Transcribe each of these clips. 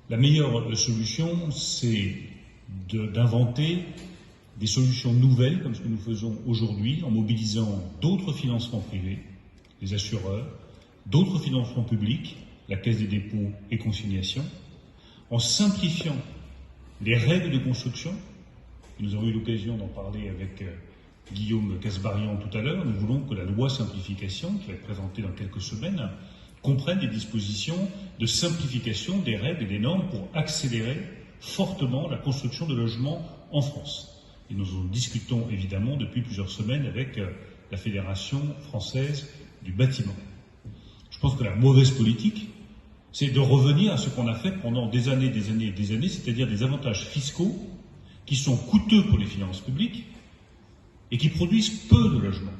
La meilleure solution, c'est d'inventer des solutions nouvelles, comme ce que nous faisons aujourd'hui, en mobilisant d'autres financements privés, les assureurs, d'autres financements publics, la Caisse des dépôts et consignations, en simplifiant les règles de construction. Nous avons eu l'occasion d'en parler avec Guillaume Kasbarian tout à l'heure. Nous voulons que la loi simplification, qui va être présentée dans quelques semaines, comprenne des dispositions de simplification des règles et des normes pour accélérer fortement la construction de logements en France. Et nous en discutons évidemment depuis plusieurs semaines avec la Fédération française du bâtiment. Je pense que la mauvaise politique, c'est de revenir à ce qu'on a fait pendant des années, c'est-à-dire des avantages fiscaux qui sont coûteux pour les finances publiques et qui produisent peu de logements.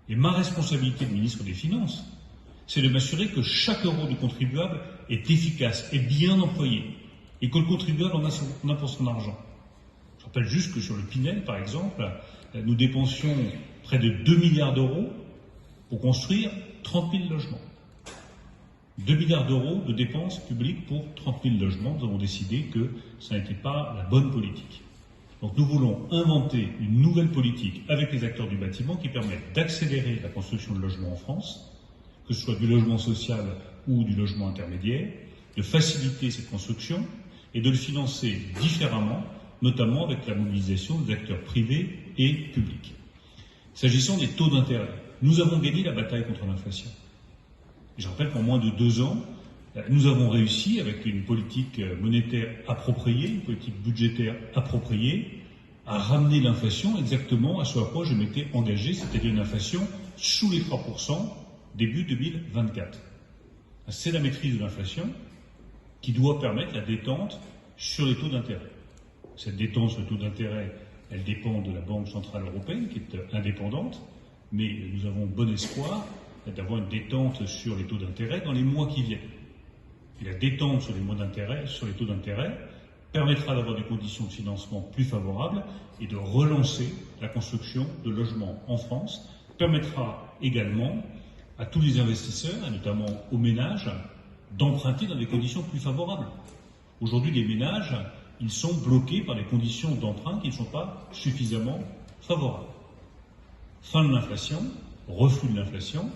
Et ma responsabilité de ministre des Finances, c'est de m'assurer que chaque euro du contribuable est efficace et bien employé, et que le contribuable en a pour son argent. Je rappelle juste que sur le Pinel, par exemple, nous dépensions près de 2 milliards d'euros pour construire 30 000 logements. 2 milliards d'euros de dépenses publiques pour 30 000 logements. Nous avons décidé que ça n'était pas la bonne politique. Donc nous voulons inventer une nouvelle politique avec les acteurs du bâtiment qui permette d'accélérer la construction de logements en France, que ce soit du logement social ou du logement intermédiaire, de faciliter cette construction et de le financer différemment, notamment avec la mobilisation des acteurs privés et publics. S'agissant des taux d'intérêt, nous avons gagné la bataille contre l'inflation. Je rappelle qu'en moins de 2 ans, nous avons réussi, avec une politique monétaire appropriée, une politique budgétaire appropriée, à ramener l'inflation exactement à ce à quoi je m'étais engagé, c'est-à-dire une inflation sous les 3% début 2024. C'est la maîtrise de l'inflation qui doit permettre la détente sur les taux d'intérêt. Cette détente sur les taux d'intérêt, elle dépend de la Banque centrale européenne, qui est indépendante, mais nous avons bon espoir d'avoir une détente sur les taux d'intérêt dans les mois qui viennent. Et la détente sur les taux d'intérêt permettra d'avoir des conditions de financement plus favorables et de relancer la construction de logements en France, permettra également à tous les investisseurs, et notamment aux ménages, d'emprunter dans des conditions plus favorables. Aujourd'hui, les ménages, ils sont bloqués par des conditions d'emprunt qui ne sont pas suffisamment favorables. Fin de l'inflation, reflux de l'inflation.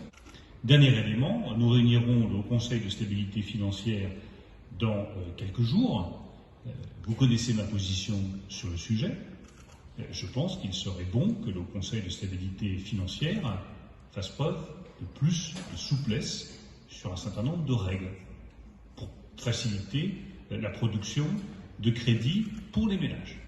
Dernier élément, nous réunirons le Conseil de stabilité financière dans quelques jours. Vous connaissez ma position sur le sujet. Je pense qu'il serait bon que le Conseil de stabilité financière fasse preuve de plus de souplesse sur un certain nombre de règles pour faciliter la production de crédit pour les ménages.